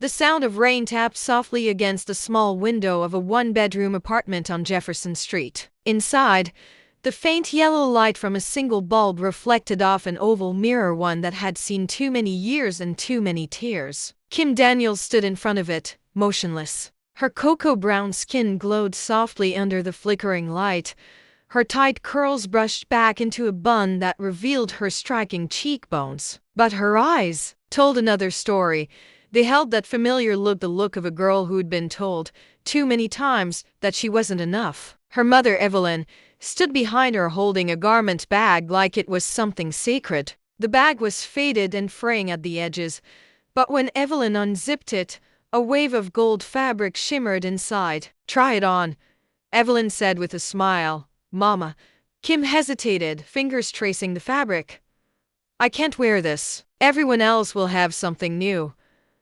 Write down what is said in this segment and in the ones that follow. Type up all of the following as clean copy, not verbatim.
The sound of rain tapped softly against the small window of a one-bedroom apartment on Jefferson Street. Inside, the faint yellow light from a single bulb reflected off an oval mirror, one that had seen too many years and too many tears. Kim Daniels stood in front of it, motionless. Her cocoa-brown skin glowed softly under the flickering light. Her tight curls brushed back into a bun that revealed her striking cheekbones. But her eyes told another story. They held that familiar look, the look of a girl who'd been told too many times that she wasn't enough. Her mother, Evelyn, stood behind her holding a garment bag like it was something sacred. The bag was faded and fraying at the edges, but when Evelyn unzipped it, a wave of gold fabric shimmered inside. "Try it on," Evelyn said with a smile. "Mama." Kim hesitated, fingers tracing the fabric. "I can't wear this. Everyone else will have something new.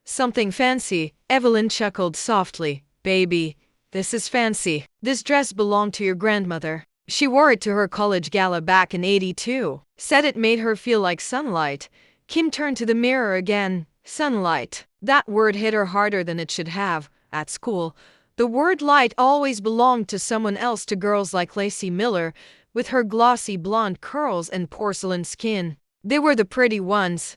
Something fancy." Evelyn chuckled softly. "Baby, this is fancy. This dress belonged to your grandmother. She wore it to her college gala back in '82. Said it made her feel like sunlight." Kim turned to the mirror again. Sunlight. That word hit her harder than it should have. At school, the word light always belonged to someone else, to girls like Lacey Miller, with her glossy blonde curls and porcelain skin. They were the pretty ones.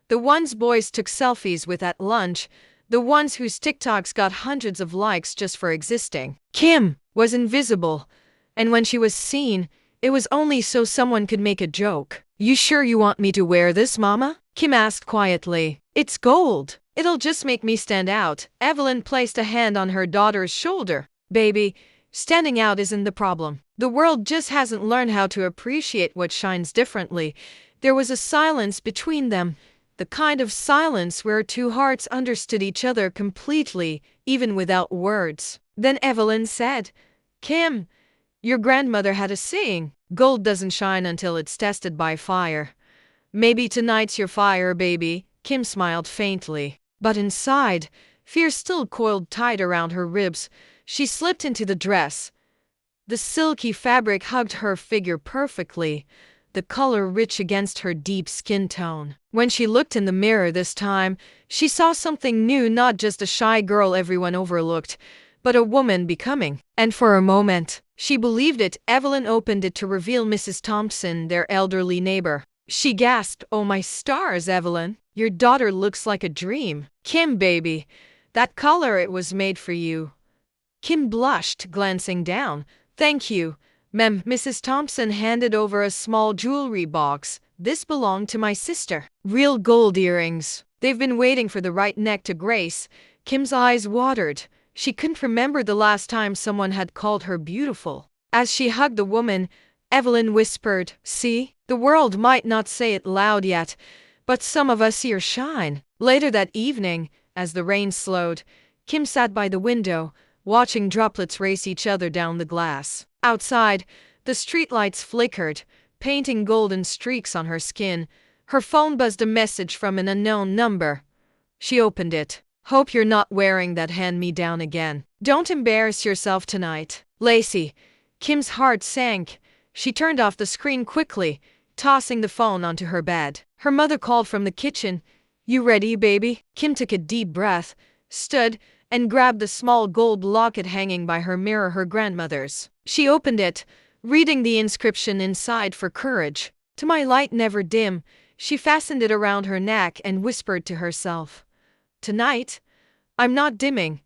The ones boys took selfies with at lunch. The ones whose TikToks got hundreds of likes just for existing. Kim was invisible, and when she was seen, it was only so someone could make a joke. "You sure you want me to wear this, Mama?" Kim asked quietly. "It's gold. It'll just make me stand out." Evelyn placed a hand on her daughter's shoulder. "Baby, standing out isn't the problem. The world just hasn't learned how to appreciate what shines differently." There was a silence between them, the kind of silence where two hearts understood each other completely, even without words. Then Evelyn said, "Kim, your grandmother had a saying, gold doesn't shine until it's tested by fire. Maybe tonight's your fire, baby." Kim smiled faintly. But inside, fear still coiled tight around her ribs. She slipped into the dress. The silky fabric hugged her figure perfectly, the color rich against her deep skin tone. When she looked in the mirror this time, she saw something new, not just a shy girl everyone overlooked, but a woman becoming. And for a moment, she believed it. Evelyn opened it to reveal Mrs. Thompson, their elderly neighbor. She gasped, "Oh my stars, Evelyn, your daughter looks like a dream." "Kim, baby, that color, it was made for you." Kim blushed, glancing down. "Thank you, ma'am." Mrs. Thompson handed over a small jewelry box. "This belonged to my sister. Real gold earrings. They've been waiting for the right neck to grace." Kim's eyes watered. She couldn't remember the last time someone had called her beautiful. As she hugged the woman, Evelyn whispered, "See, the world might not say it loud yet, but some of us here shine." Later that evening, as the rain slowed, Kim sat by the window, watching droplets race each other down the glass. Outside, the streetlights flickered, painting golden streaks on her skin. Her phone buzzed a message from an unknown number. She opened it. "Hope you're not wearing that hand-me-down again. Don't embarrass yourself tonight." "Lacey." Kim's heart sank. She turned off the screen quickly, tossing the phone onto her bed. Her mother called from the kitchen. "You ready, baby?" Kim took a deep breath, stood, and grabbed the small gold locket hanging by her mirror, her grandmother's. She opened it, reading the inscription inside for courage. "To my light never dim." She fastened it around her neck and whispered to herself, "Tonight, I'm not dimming."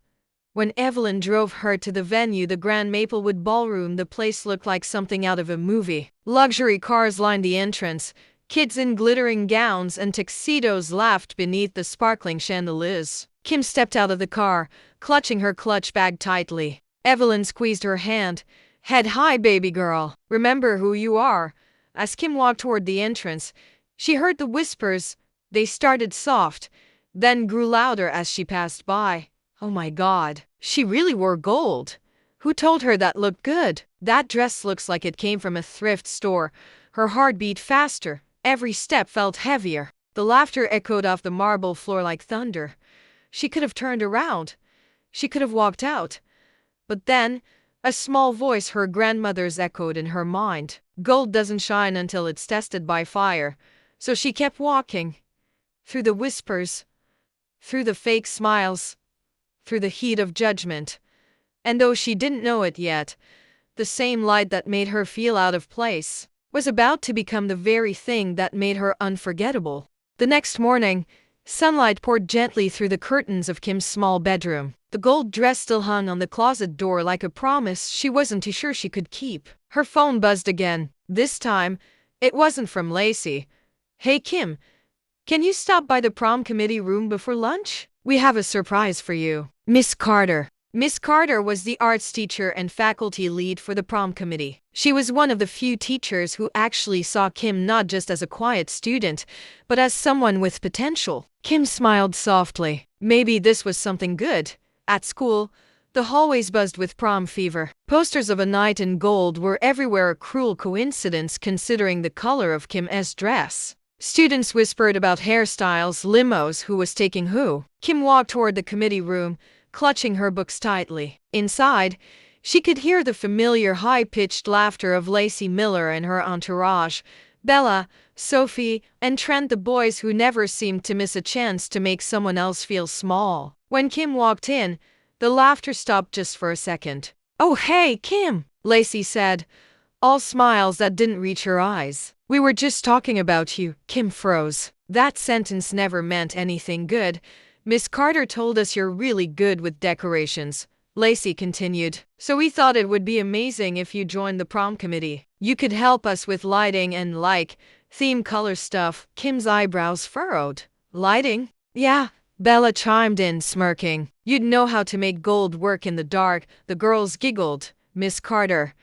When Evelyn drove her to the venue, the Grand Maplewood Ballroom, the place looked like something out of a movie. Luxury cars lined the entrance. Kids in glittering gowns and tuxedos laughed beneath the sparkling chandeliers. Kim stepped out of the car, clutching her clutch bag tightly. Evelyn squeezed her hand. "Head high, baby girl. Remember who you are." As Kim walked toward the entrance, she heard the whispers. They started soft, then grew louder as she passed by. Oh my God, she really wore gold. Who told her that looked good? "That dress looks like it came from a thrift store." Her heart beat faster. Every step felt heavier. The laughter echoed off the marble floor like thunder. She could have turned around. She could have walked out. But then, a small voice, her grandmother's, echoed in her mind. Gold doesn't shine until it's tested by fire. So she kept walking. Through the whispers, through the fake smiles, through the heat of judgment. And though she didn't know it yet, the same light that made her feel out of place was about to become the very thing that made her unforgettable. The next morning, sunlight poured gently through the curtains of Kim's small bedroom. The gold dress still hung on the closet door like a promise she wasn't too sure she could keep. Her phone buzzed again. This time, it wasn't from Lacey. "Hey Kim, can you stop by the prom committee room before lunch? We have a surprise for you." Miss Carter. Miss Carter was the arts teacher and faculty lead for the prom committee. She was one of the few teachers who actually saw Kim not just as a quiet student, but as someone with potential. Kim smiled softly. Maybe this was something good. At school, the hallways buzzed with prom fever. Posters of a night in gold were everywhere, a cruel coincidence considering the color of Kim's dress. Students whispered about hairstyles, limos, who was taking who. Kim walked toward the committee room, clutching her books tightly. Inside, she could hear the familiar high-pitched laughter of Lacey Miller and her entourage, Bella, Sophie, and Trent, the boys who never seemed to miss a chance to make someone else feel small. When Kim walked in, the laughter stopped just for a second. "Oh hey, Kim," Lacey said, all smiles that didn't reach her eyes. "We were just talking about you." Kim froze. That sentence never meant anything good. "Miss Carter told us you're really good with decorations," Lacey continued. "So we thought it would be amazing if you joined the prom committee. You could help us with lighting and theme color stuff." Kim's eyebrows furrowed. "Lighting?" "Yeah," Bella chimed in, smirking. "You'd know how to make gold work in the dark." The girls giggled. Miss Carter,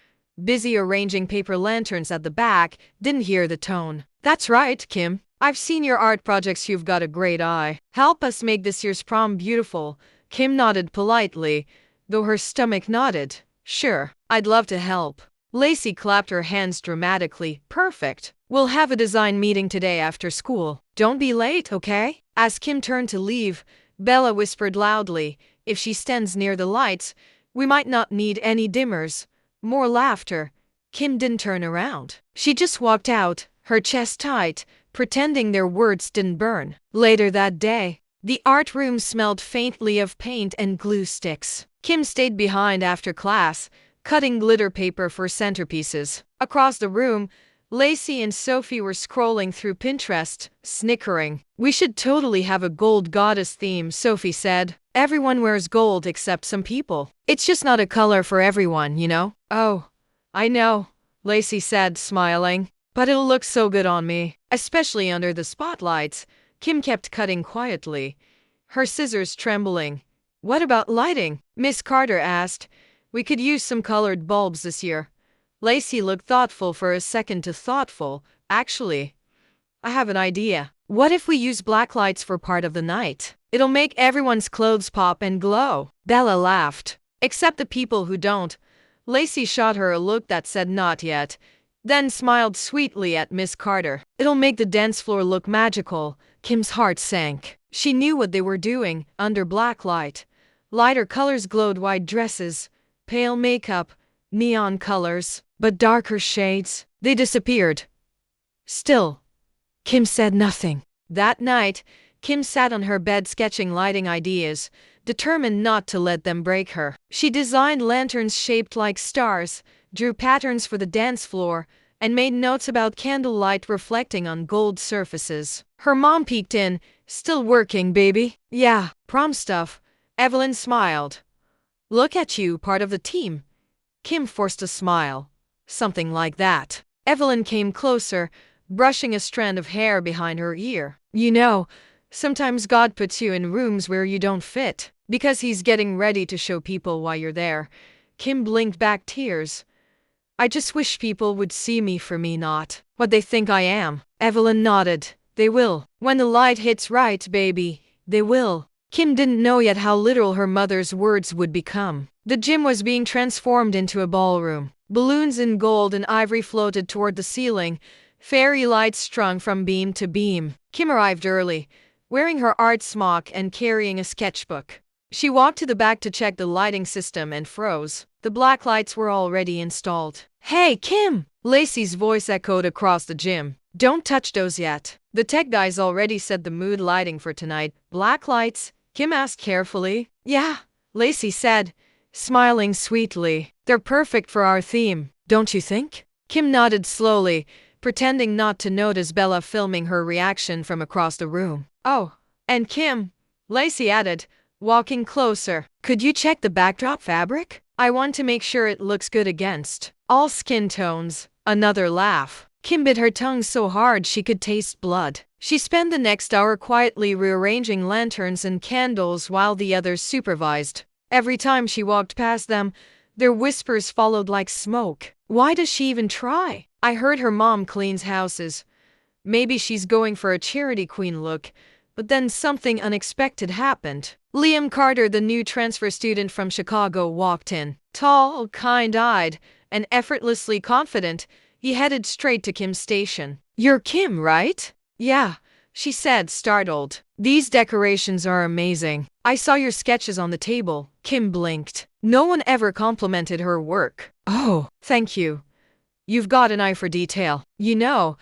busy arranging paper lanterns at the back, didn't hear the tone. "That's right, Kim. I've seen your art projects. You've got a great eye. Help us make this year's prom beautiful." Kim nodded politely, though her stomach nodded. "Sure, I'd love to help." Lacey clapped her hands dramatically. "Perfect. We'll have a design meeting today after school. Don't be late, okay?" As Kim turned to leave, Bella whispered loudly, "If she stands near the lights, we might not need any dimmers." More laughter. Kim didn't turn around. She just walked out, her chest tight, pretending their words didn't burn. Later that day, the art room smelled faintly of paint and glue sticks. Kim stayed behind after class, cutting glitter paper for centerpieces. Across the room, Lacey and Sophie were scrolling through Pinterest, snickering. "We should totally have a gold goddess theme," Sophie said. "Everyone wears gold except some people. It's just not a color for everyone, you know?" "Oh, I know," Lacey said, smiling. "But it'll look so good on me, especially under the spotlights." Kim kept cutting quietly, her scissors trembling. "What about lighting?" Miss Carter asked. "We could use some colored bulbs this year." Lacey looked thoughtful for a second. Thoughtful. "Actually, I have an idea. What if we use black lights for part of the night? It'll make everyone's clothes pop and glow." Bella laughed. "Except the people who don't." Lacey shot her a look that said not yet, then smiled sweetly at Miss Carter. "It'll make the dance floor look magical." Kim's heart sank. She knew what they were doing. Under black light, lighter colors glowed: white dresses, pale makeup, neon colors. But darker shades, they disappeared. Still, Kim said nothing. That night, Kim sat on her bed sketching lighting ideas, determined not to let them break her. She designed lanterns shaped like stars, drew patterns for the dance floor, and made notes about candlelight reflecting on gold surfaces. Her mom peeked in. "Still working, baby?" "Yeah, prom stuff." Evelyn smiled. "Look at you, part of the team." Kim forced a smile. "Something like that." Evelyn came closer, brushing a strand of hair behind her ear. "You know, sometimes God puts you in rooms where you don't fit, because he's getting ready to show people why you're there." Kim blinked back tears. "I just wish people would see me for me, not what they think I am." Evelyn nodded. "They will. When the light hits right, baby, they will." Kim didn't know yet how literal her mother's words would become. The gym was being transformed into a ballroom. Balloons in gold and ivory floated toward the ceiling, fairy lights strung from beam to beam. Kim arrived early, wearing her art smock and carrying a sketchbook. She walked to the back to check the lighting system and froze. The black lights were already installed. "Hey, Kim!" Lacey's voice echoed across the gym. "Don't touch those yet. The tech guys already set the mood lighting for tonight. Black lights, Kim asked carefully. Yeah, Lacey said, smiling sweetly. They're perfect for our theme, don't you think? Kim nodded slowly, pretending not to notice Bella filming her reaction from across the room. Oh, and Kim, Lacey added, walking closer. Could you check the backdrop fabric? I want to make sure it looks good against all skin tones. Another laugh. Kim bit her tongue so hard she could taste blood. She spent the next hour quietly rearranging lanterns and candles while the others supervised. Every time she walked past them, their whispers followed like smoke. Why does she even try? I heard her mom cleans houses. Maybe she's going for a charity queen look. But then something unexpected happened. Liam Carter, the new transfer student from Chicago, walked in. Tall, kind-eyed, and effortlessly confident, he headed straight to Kim's station. You're Kim, right? Yeah, she said, startled. These decorations are amazing. I saw your sketches on the table. Kim blinked. No one ever complimented her work. Oh, thank you. You've got an eye for detail. You know,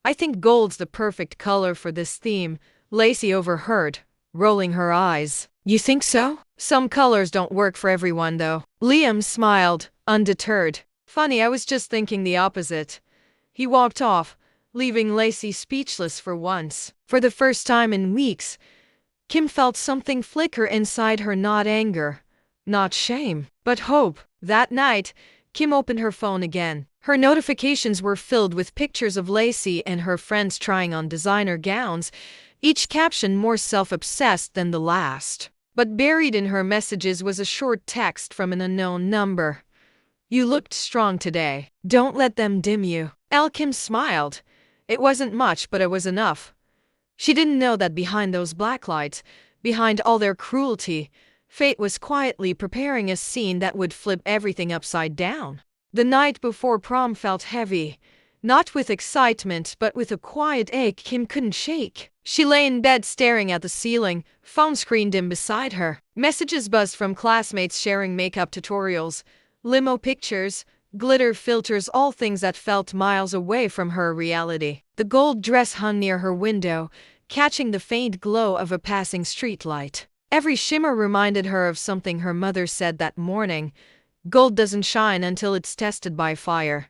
I think gold's the perfect color for this theme. Lacey overheard, rolling her eyes. You think so? Some colors don't work for everyone, though. Liam smiled, undeterred. Funny, I was just thinking the opposite. He walked off, leaving Lacey speechless for once. For the first time in weeks, Kim felt something flicker inside her, not anger, not shame, but hope. That night, Kim opened her phone again. Her notifications were filled with pictures of Lacey and her friends trying on designer gowns, each caption more self-obsessed than the last. But buried in her messages was a short text from an unknown number. You looked strong today. Don't let them dim you. Kim smiled. It wasn't much, but it was enough. She didn't know that behind those black lights, behind all their cruelty, fate was quietly preparing a scene that would flip everything upside down. The night before prom felt heavy. Not with excitement, but with a quiet ache Kim couldn't shake. She lay in bed staring at the ceiling, phone screen dim beside her. Messages buzzed from classmates sharing makeup tutorials, limo pictures, glitter filters, all things that felt miles away from her reality. The gold dress hung near her window, catching the faint glow of a passing streetlight. Every shimmer reminded her of something her mother said that morning. Gold doesn't shine until it's tested by fire.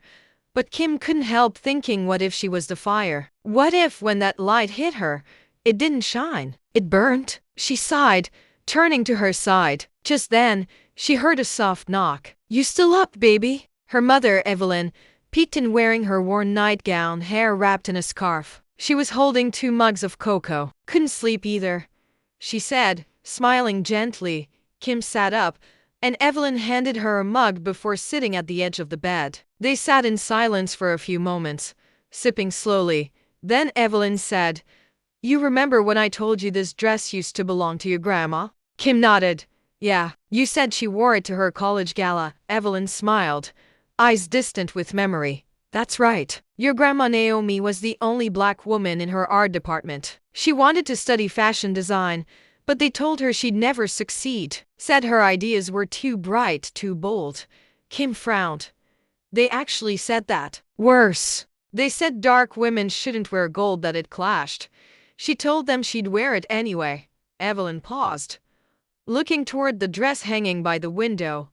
But Kim couldn't help thinking, what if she was the fire? What if, when that light hit her, it didn't shine? It burnt? She sighed, turning to her side. Just then, she heard a soft knock. You still up, baby? Her mother, Evelyn, peeked in wearing her worn nightgown, hair wrapped in a scarf. She was holding 2 mugs of cocoa. Couldn't sleep either, she said, smiling gently. Kim sat up, and Evelyn handed her a mug before sitting at the edge of the bed. They sat in silence for a few moments, sipping slowly. Then Evelyn said, You remember when I told you this dress used to belong to your grandma? Kim nodded. Yeah, you said she wore it to her college gala. Evelyn smiled, eyes distant with memory. That's right. Your grandma Naomi was the only black woman in her art department. She wanted to study fashion design, but they told her she'd never succeed. Said her ideas were too bright, too bold. Kim frowned. They actually said that. Worse. They said dark women shouldn't wear gold, that it clashed. She told them she'd wear it anyway. Evelyn paused, looking toward the dress hanging by the window.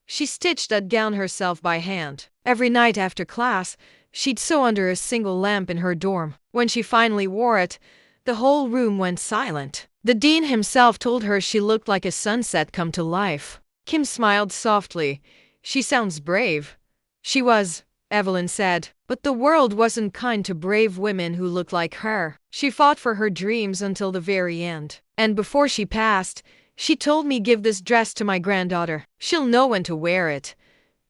She stitched that gown herself by hand. Every night after class, she'd sew under a single lamp in her dorm. When she finally wore it, the whole room went silent. The dean himself told her she looked like a sunset come to life. Kim smiled softly. She sounds brave. She was, Evelyn said, but the world wasn't kind to brave women who looked like her. She fought for her dreams until the very end. And before she passed, she told me, give this dress to my granddaughter. She'll know when to wear it.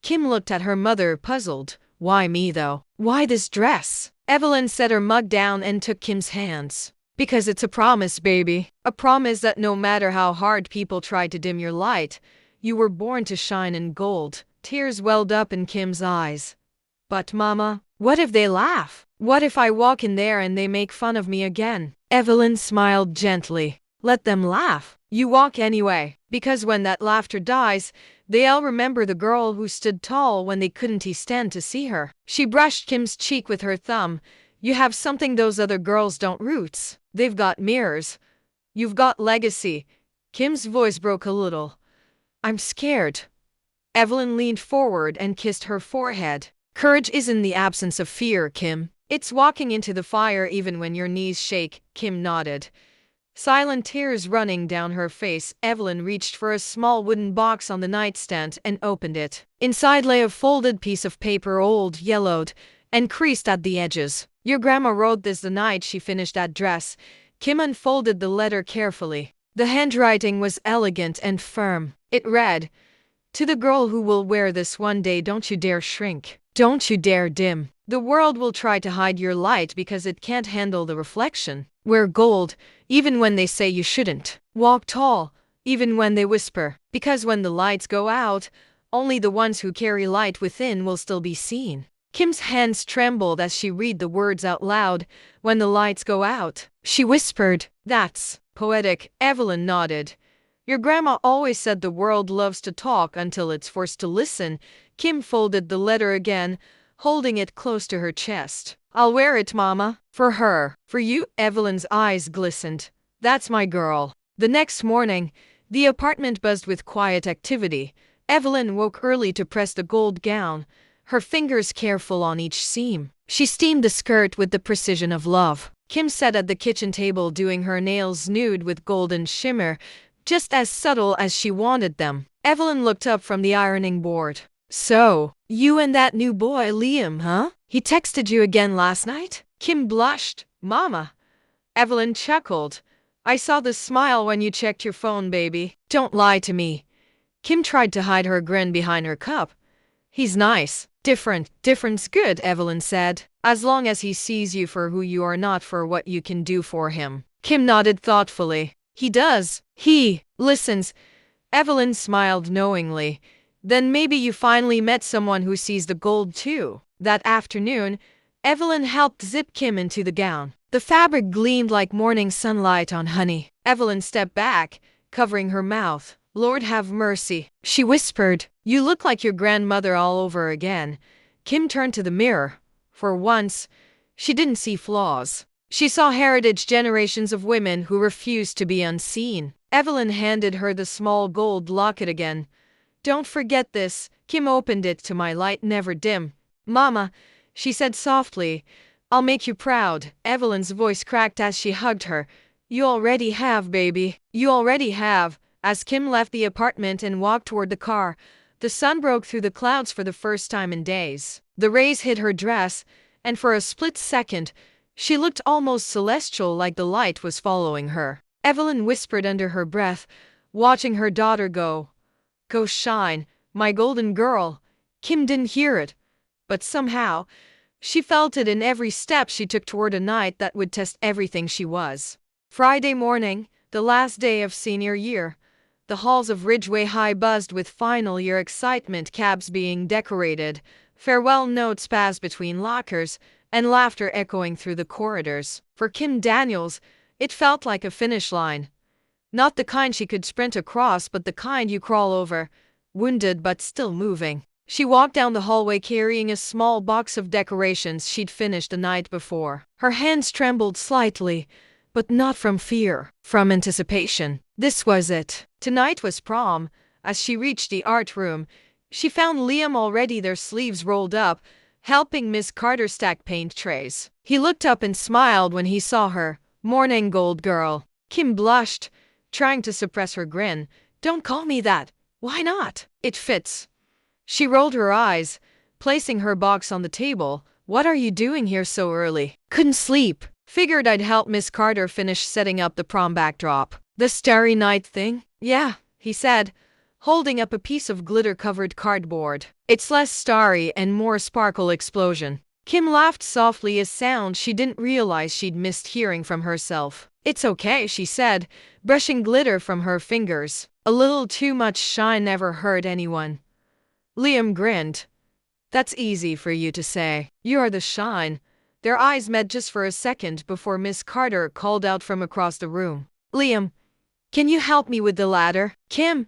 Kim looked at her mother, puzzled. Why me, though? Why this dress? Evelyn set her mug down and took Kim's hands. Because it's a promise, baby. A promise that no matter how hard people try to dim your light, you were born to shine in gold. Tears welled up in Kim's eyes. But Mama, what if they laugh? What if I walk in there and they make fun of me again? Evelyn smiled gently. Let them laugh. You walk anyway, because when that laughter dies, they'll remember the girl who stood tall when they couldn't stand to see her. She brushed Kim's cheek with her thumb. You have something those other girls don't. Roots. They've got mirrors. You've got legacy. Kim's voice broke a little. I'm scared. Evelyn leaned forward and kissed her forehead. Courage isn't the absence of fear, Kim. It's walking into the fire even when your knees shake, Kim nodded. Silent tears running down her face, Evelyn reached for a small wooden box on the nightstand and opened it. Inside lay a folded piece of paper, old, yellowed, and creased at the edges. Your grandma wrote this the night she finished that dress. Kim unfolded the letter carefully. The handwriting was elegant and firm. It read, "To the girl who will wear this one day, don't you dare shrink. Don't you dare dim. The world will try to hide your light because it can't handle the reflection. Wear gold, even when they say you shouldn't. Walk tall, even when they whisper. Because when the lights go out, only the ones who carry light within will still be seen." Kim's hands trembled as she read the words out loud. When the lights go out, she whispered. That's poetic. Evelyn nodded. Your grandma always said the world loves to talk until it's forced to listen. Kim folded the letter again, holding it close to her chest. I'll wear it, Mama. For her. For you. Evelyn's eyes glistened. That's my girl. The next morning, the apartment buzzed with quiet activity. Evelyn woke early to press the gold gown, her fingers careful on each seam. She steamed the skirt with the precision of love. Kim sat at the kitchen table doing her nails, nude with golden shimmer, just as subtle as she wanted them. Evelyn looked up from the ironing board. So, you and that new boy Liam, huh? He texted you again last night? Kim blushed. Mama. Evelyn chuckled. I saw the smile when you checked your phone, baby. Don't lie to me. Kim tried to hide her grin behind her cup. He's nice. Different. Different's good, Evelyn said. As long as he sees you for who you are, not for what you can do for him. Kim nodded thoughtfully. He does. He listens. Evelyn smiled knowingly. Then maybe you finally met someone who sees the gold too. That afternoon, Evelyn helped zip Kim into the gown. The fabric gleamed like morning sunlight on honey. Evelyn stepped back, covering her mouth. Lord have mercy, she whispered. You look like your grandmother all over again. Kim turned to the mirror. For once, she didn't see flaws. She saw heritage, generations of women who refused to be unseen. Evelyn handed her the small gold locket again. Don't forget this. Kim opened it. To my light never dim. Mama, she said softly, I'll make you proud. Evelyn's voice cracked as she hugged her. You already have, baby. You already have. As Kim left the apartment and walked toward the car, the sun broke through the clouds for the first time in days. The rays hit her dress, and for a split second, she looked almost celestial, like the light was following her. Evelyn whispered under her breath, watching her daughter go. Go shine, my golden girl. Kim didn't hear it, but somehow, she felt it in every step she took toward a night that would test everything she was. Friday morning, the last day of senior year. The halls of Ridgeway High buzzed with final year excitement, cabs being decorated, farewell notes passed between lockers, and laughter echoing through the corridors. For Kim Daniels, it felt like a finish line. Not the kind she could sprint across, but the kind you crawl over, wounded but still moving. She walked down the hallway carrying a small box of decorations she'd finished the night before. Her hands trembled slightly, but not from fear, from anticipation. This was it. Tonight was prom. As she reached the art room, she found Liam already, their sleeves rolled up, helping Miss Carter stack paint trays. He looked up and smiled when he saw her. Morning, gold girl. Kim blushed, trying to suppress her grin. Don't call me that. Why not? It fits. She rolled her eyes, placing her box on the table. What are you doing here so early? Couldn't sleep. Figured I'd help Miss Carter finish setting up the prom backdrop. The Starry Night thing? Yeah, he said, holding up a piece of glitter-covered cardboard. It's less starry and more sparkle explosion. Kim laughed softly, a sound she didn't realize she'd missed hearing from herself. It's okay, she said, brushing glitter from her fingers. A little too much shine never hurt anyone. Liam grinned. That's easy for you to say. You're the shine. Their eyes met just for a second before Miss Carter called out from across the room. Liam, can you help me with the ladder? Kim,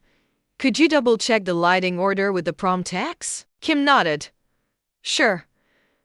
could you double-check the lighting order with the prom tax? Kim nodded. Sure.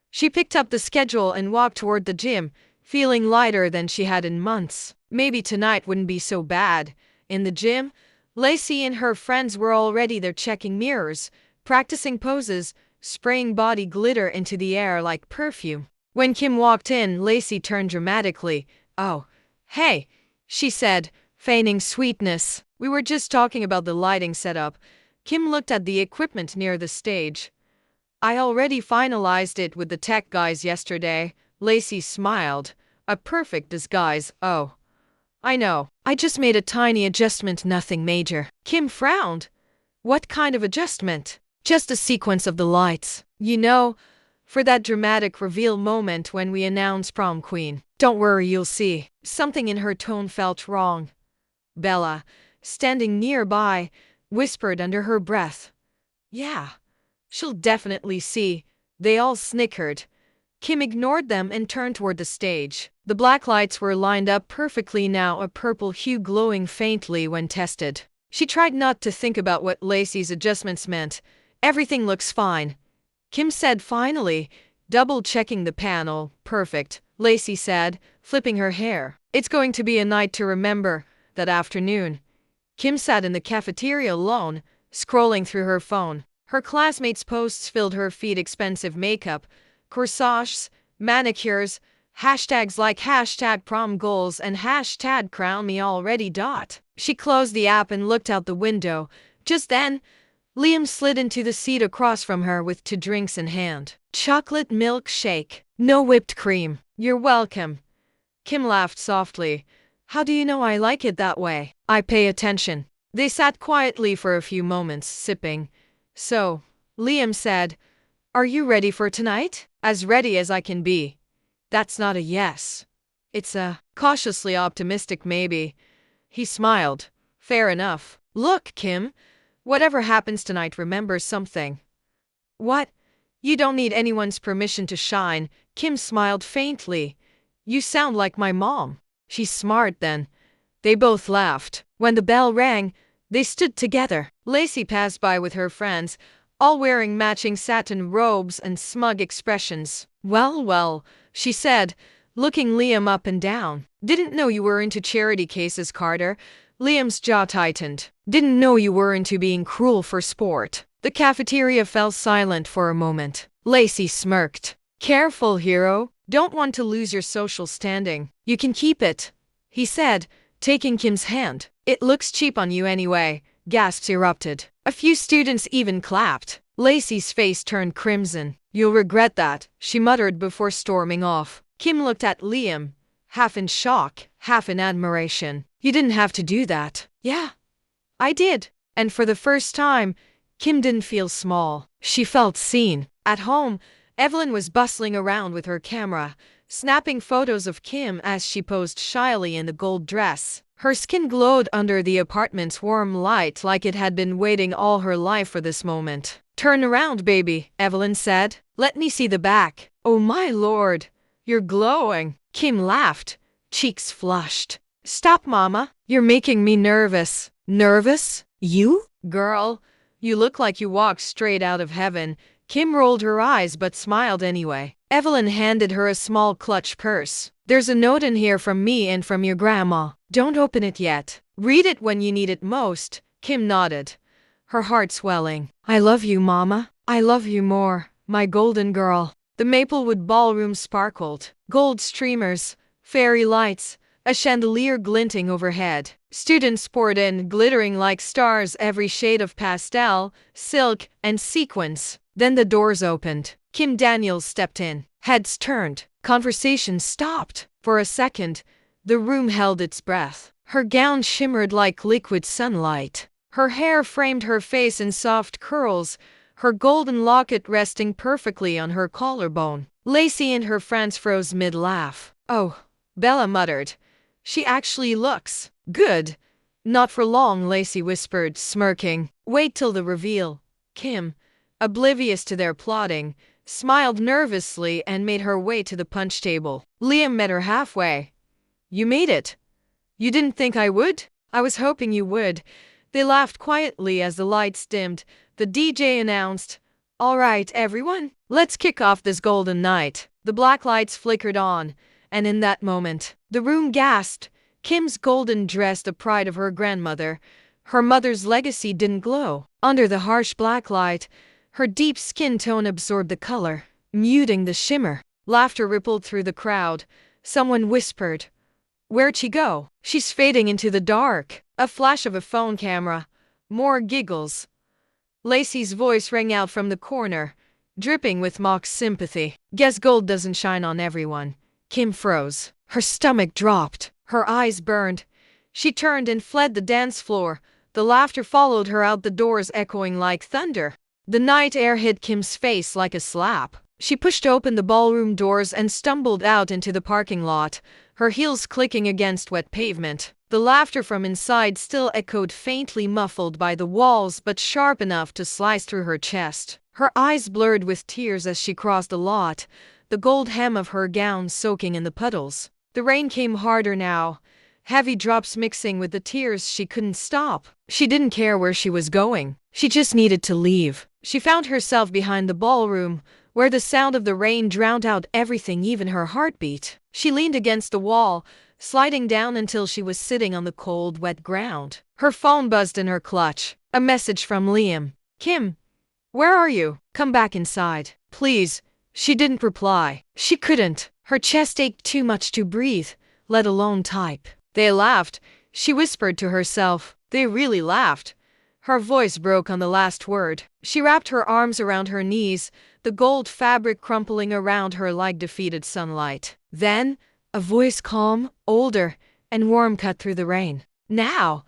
She picked up the schedule and walked toward the gym, feeling lighter than she had in months. Maybe tonight wouldn't be so bad In the gym, Lacey and her friends were already there checking mirrors, practicing poses, spraying body glitter into the air like perfume. When Kim walked in, Lacey turned dramatically. "Oh, hey," she said, feigning sweetness. "We were just talking about the lighting setup." Kim looked at the equipment near the stage. "I already finalized it with the tech guys yesterday." Lacey smiled. "A perfect disguise." "Oh, I know. I just made a tiny adjustment, nothing major." Kim frowned. "What kind of adjustment?" "Just a sequence of the lights. You know, for that dramatic reveal moment when we announce prom queen." "Don't worry, you'll see." Something in her tone felt wrong. Bella, standing nearby, whispered under her breath, "Yeah, she'll definitely see." They all snickered. Kim ignored them and turned toward the stage. The black lights were lined up perfectly now, a purple hue glowing faintly when tested. She tried not to think about what Lacey's adjustments meant. "Everything looks fine," Kim said finally, double-checking the panel. "Perfect," Lacey said, flipping her hair. "It's going to be a night to remember." That afternoon, Kim sat in the cafeteria alone, scrolling through her phone. Her classmates' posts filled her feed: expensive makeup, corsage, manicures, hashtags like #prom goals and #crown me already. She closed the app and looked out the window. Just then, Liam slid into the seat across from her with 2 drinks in hand. "Chocolate milkshake. No whipped cream." "You're welcome." Kim laughed softly. "How do you know I like it that way?" "I pay attention." They sat quietly for a few moments, sipping. "So," Liam said, "are you ready for tonight?" "As ready as I can be." "That's not a yes. It's a cautiously optimistic maybe." He smiled. "Fair enough. Look, Kim, whatever happens tonight, remember something." "What?" "You don't need anyone's permission to shine." Kim smiled faintly. "You sound like my mom." "She's smart then." They both laughed. When the bell rang, they stood together. Lacey passed by with her friends, all wearing matching satin robes and smug expressions. "Well, well," she said, looking Liam up and down. "Didn't know you were into charity cases, Carter." Liam's jaw tightened. "Didn't know you were into being cruel for sport." The cafeteria fell silent for a moment. Lacey smirked. "Careful, hero. Don't want to lose your social standing." "You can keep it," he said, taking Kim's hand. "It looks cheap on you anyway." Gasps erupted. A few students even clapped. Lacey's face turned crimson. "You'll regret that," she muttered before storming off. Kim looked at Liam, half in shock, half in admiration. "You didn't have to do that." "Yeah, I did." And for the first time, Kim didn't feel small. She felt seen. At home, Evelyn was bustling around with her camera, snapping photos of Kim as she posed shyly in the gold dress. Her skin glowed under the apartment's warm light like it had been waiting all her life for this moment. "Turn around, baby," Evelyn said. "Let me see the back." "Oh my lord, you're glowing." Kim laughed, cheeks flushed. "Stop, mama. You're making me nervous." "Nervous? You?" "Girl, you look like you walked straight out of heaven." Kim rolled her eyes but smiled anyway. Evelyn handed her a small clutch purse. "There's a note in here from me and from your grandma. Don't open it yet. Read it when you need it most." Kim nodded, her heart swelling. "I love you, mama. I love you more, my golden girl." The Maplewood ballroom sparkled. Gold streamers, fairy lights, a chandelier glinting overhead. Students poured in, glittering like stars, every shade of pastel, silk, and sequins. Then the doors opened. Kim Daniels stepped in. Heads turned. Conversation stopped. For a second, the room held its breath. Her gown shimmered like liquid sunlight. Her hair framed her face in soft curls, her golden locket resting perfectly on her collarbone. Lacey and her friends froze mid-laugh. "Oh," Bella muttered. "She actually looks good." "Not for long," Lacey whispered, smirking. "Wait till the reveal." Kim, oblivious to their plotting, smiled nervously and made her way to the punch table. Liam met her halfway. "You made it. You didn't think I would?" "I was hoping you would." They laughed quietly as the lights dimmed. The DJ announced, "All right, everyone, let's kick off this golden night." The black lights flickered on, and in that moment, the room gasped. Kim's golden dress, the pride of her grandmother. Her mother's legacy didn't glow. Under the harsh black light, her deep skin tone absorbed the color, muting the shimmer. Laughter rippled through the crowd. Someone whispered, "Where'd she go?" "She's fading into the dark." A flash of a phone camera. More giggles. Lacey's voice rang out from the corner, dripping with mock sympathy. "Guess gold doesn't shine on everyone." Kim froze. Her stomach dropped. Her eyes burned. She turned and fled the dance floor. The laughter followed her out the doors, echoing like thunder. The night air hit Kim's face like a slap. She pushed open the ballroom doors and stumbled out into the parking lot, her heels clicking against wet pavement. The laughter from inside still echoed, faintly muffled by the walls but sharp enough to slice through her chest. Her eyes blurred with tears as she crossed the lot, the gold hem of her gown soaking in the puddles. The rain came harder now, heavy drops mixing with the tears. She couldn't stop. She didn't care where she was going. She just needed to leave. She found herself behind the ballroom, where the sound of the rain drowned out everything, even her heartbeat. She leaned against the wall, sliding down until she was sitting on the cold, wet ground. Her phone buzzed in her clutch. A message from Liam. "Kim, where are you? Come back inside, please." She didn't reply. She couldn't. Her chest ached too much to breathe, let alone type. "They laughed," she whispered to herself. "They really laughed." Her voice broke on the last word. She wrapped her arms around her knees, the gold fabric crumpling around her like defeated sunlight. Then, a voice, calm, older, and warm, cut through the rain. "Now,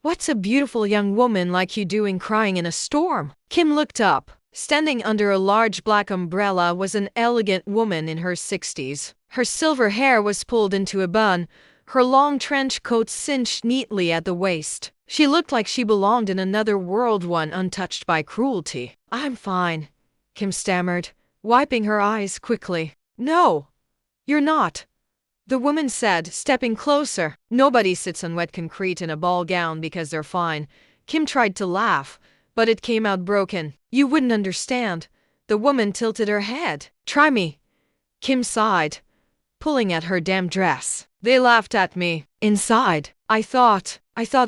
what's a beautiful young woman like you doing crying in a storm?" Kim looked up. Standing under a large black umbrella was an elegant woman in her 60s. Her silver hair was pulled into a bun, her long trench coat cinched neatly at the waist. She looked like she belonged in another world, one untouched by cruelty. "I'm fine," Kim stammered, wiping her eyes quickly. "No, you're not," the woman said, stepping closer. "Nobody sits on wet concrete in a ball gown because they're fine." Kim tried to laugh, but it came out broken. "You wouldn't understand." The woman tilted her head. "Try me." Kim sighed, pulling at her damp dress. "They laughed at me. Inside. I thought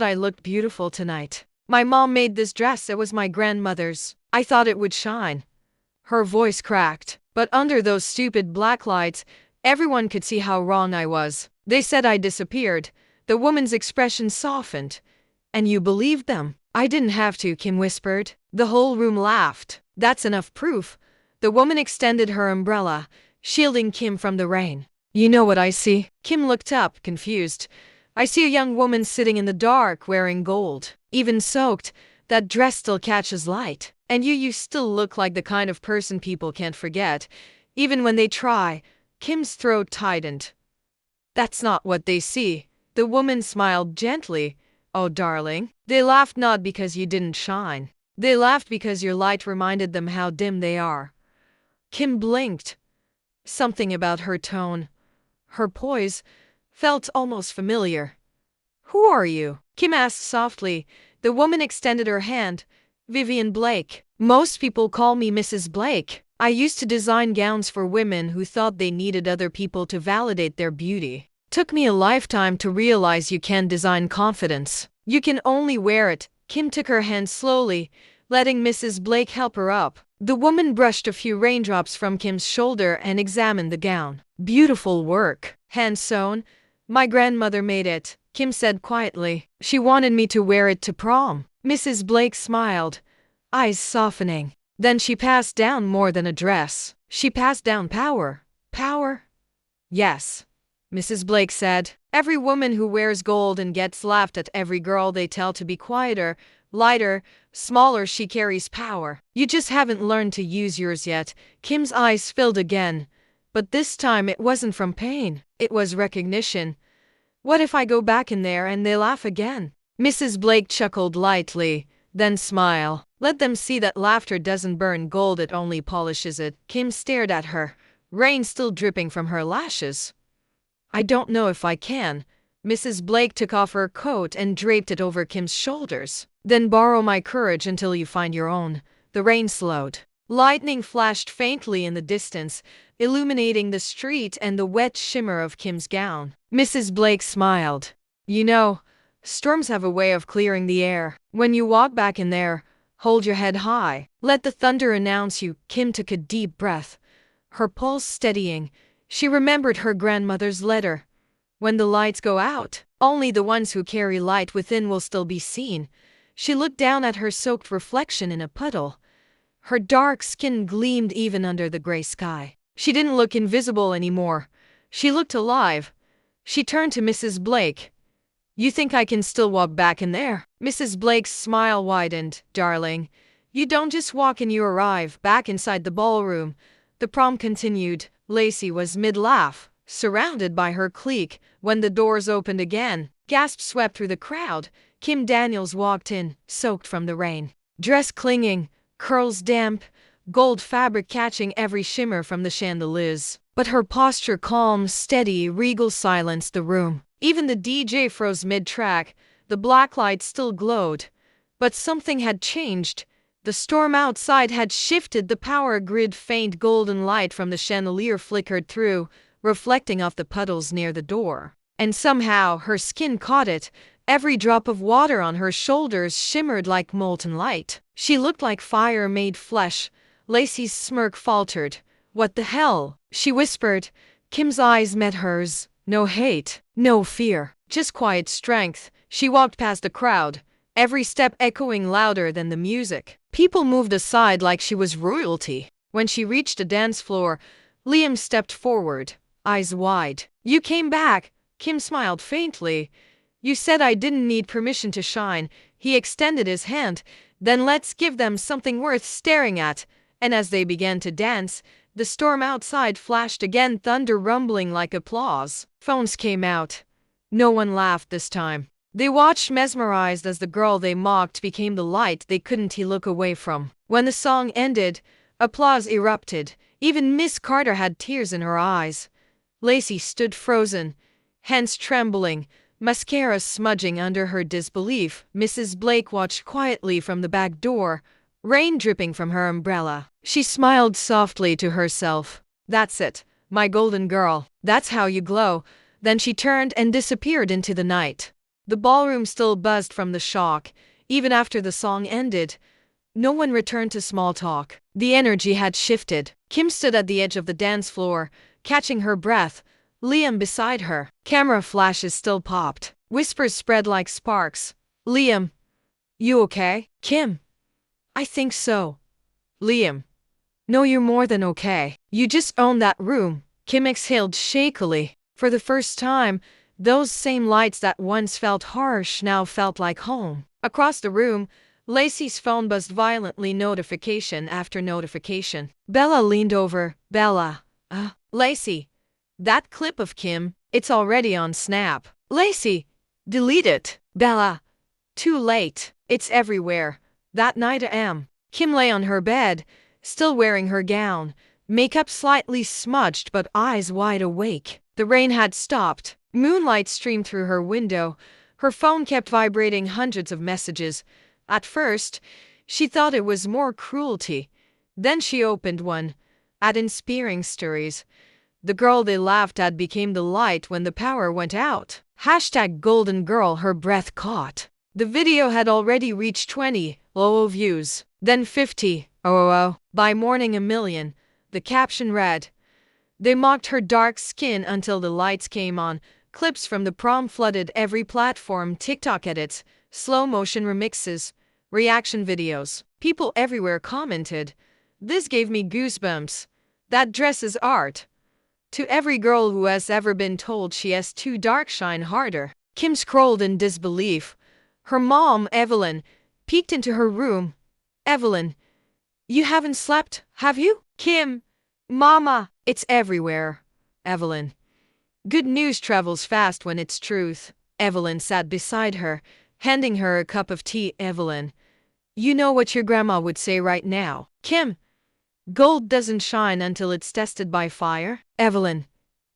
I looked beautiful tonight. My mom made this dress. It was my grandmother's. I thought it would shine." Her voice cracked. "But under those stupid black lights, everyone could see how wrong I was. They said I disappeared." The woman's expression softened. "And you believed them?" "I didn't have to," Kim whispered. The whole room laughed. "That's enough proof." The woman extended her umbrella, shielding Kim from the rain. "You know what I see?" Kim looked up, confused. "I see a young woman sitting in the dark, wearing gold. Even soaked, that dress still catches light. And you still look like the kind of person people can't forget, even when they try." Kim's throat tightened. "That's not what they see." The woman smiled gently. "Oh, darling, they laughed not because you didn't shine. They laughed because your light reminded them how dim they are." Kim blinked. Something about her tone, her poise, felt almost familiar. "Who are you?" Kim asked softly. The woman extended her hand. "Vivian Blake. Most people call me Mrs. Blake. I used to design gowns for women who thought they needed other people to validate their beauty. Took me a lifetime to realize you can't design confidence. You can only wear it." Kim took her hand slowly, letting Mrs. Blake help her up. The woman brushed a few raindrops from Kim's shoulder and examined the gown. "Beautiful work. Hand sewn. My grandmother made it," Kim said quietly. "She wanted me to wear it to prom." Mrs. Blake smiled, eyes softening. "Then she passed down more than a dress. She passed down power." "Power?" "Yes," Mrs. Blake said. "Every woman who wears gold and gets laughed at, every girl they tell to be quieter, lighter, smaller, she carries power. You just haven't learned to use yours yet." Kim's eyes filled again, but this time it wasn't from pain, it was recognition. "What if I go back in there and they laugh again?" Mrs. Blake chuckled lightly, then smiled. "Let them see that laughter doesn't burn gold, it only polishes it." Kim stared at her, rain still dripping from her lashes. "I don't know if I can." Mrs. Blake took off her coat and draped it over Kim's shoulders. "Then borrow my courage until you find your own." The rain slowed. Lightning flashed faintly in the distance, illuminating the street and the wet shimmer of Kim's gown. Mrs. Blake smiled. You know, storms have a way of clearing the air. When you walk back in there, hold your head high. Let the thunder announce you. Kim took a deep breath, her pulse steadying. She remembered her grandmother's letter. When the lights go out, only the ones who carry light within will still be seen. She looked down at her soaked reflection in a puddle. Her dark skin gleamed even under the gray sky. She didn't look invisible anymore. She looked alive. She turned to Mrs. Blake. You think I can still walk back in there? Mrs. Blake's smile widened. Darling, you don't just walk in, you arrive back inside the ballroom. The prom continued. Lacey was mid-laugh, surrounded by her clique, when the doors opened again. Gasps swept through the crowd. Kim Daniels walked in, soaked from the rain. Dress clinging, curls damp, gold fabric catching every shimmer from the chandeliers. But her posture calm, steady, regal silenced the room. Even the DJ froze mid-track. The black light still glowed. But something had changed. The storm outside had shifted. The power grid, faint golden light from the chandelier flickered through, reflecting off the puddles near the door. And somehow her skin caught it. Every drop of water on her shoulders shimmered like molten light. She looked like fire made flesh. Lacey's smirk faltered. What the hell? She whispered. Kim's eyes met hers. No hate, no fear, just quiet strength. She walked past the crowd, every step echoing louder than the music. People moved aside like she was royalty. When she reached the dance floor, Liam stepped forward, eyes wide. You came back. Kim smiled faintly. You said I didn't need permission to shine. He extended his hand. Then let's give them something worth staring at. And as they began to dance, the storm outside flashed again, thunder rumbling like applause. Phones came out. No one laughed this time. They watched mesmerized as the girl they mocked became the light they couldn't look away from. When the song ended, applause erupted. Even Miss Carter had tears in her eyes. Lacey stood frozen, hands trembling, mascara smudging under her disbelief. Mrs. Blake watched quietly from the back door, rain dripping from her umbrella. She smiled softly to herself. That's it, my golden girl. That's how you glow. Then she turned and disappeared into the night. The ballroom still buzzed from the shock. Even after the song ended, no one returned to small talk. The energy had shifted. Kim stood at the edge of the dance floor, catching her breath. Liam beside her. Camera flashes still popped. Whispers spread like sparks. Liam, you okay? Kim, I think so. Liam, no, you're more than okay. You just own that room. Kim exhaled shakily. For the first time, those same lights that once felt harsh now felt like home. Across the room, Lacey's phone buzzed violently, notification after notification. Bella leaned over. Bella. Lacey. That clip of Kim, it's already on Snap. Lacey. Delete it. Bella. Too late. It's everywhere. That night Kim lay on her bed, still wearing her gown, makeup slightly smudged but eyes wide awake. The rain had stopped. Moonlight streamed through her window. Her phone kept vibrating, hundreds of messages. At first, she thought it was more cruelty. Then she opened one. At inspiring stories. The girl they laughed at became the light when the power went out. Hashtag golden girl. Her breath caught. The video had already reached 20 views. Then 50. By morning 1 million. The caption read, they mocked her dark skin until the lights came on. Clips from the prom flooded every platform. TikTok edits, slow motion remixes, reaction videos. People everywhere commented, this gave me goosebumps. That dress is art. To every girl who has ever been told she has too dark, shine harder. Kim scrolled in disbelief. Her mom, Evelyn, peeked into her room. Evelyn, you haven't slept, have you? Kim, Mama, it's everywhere. Evelyn. Good news travels fast when it's truth. Evelyn sat beside her, handing her a cup of tea. Evelyn, you know what your grandma would say right now. Kim, gold doesn't shine until it's tested by fire. Evelyn,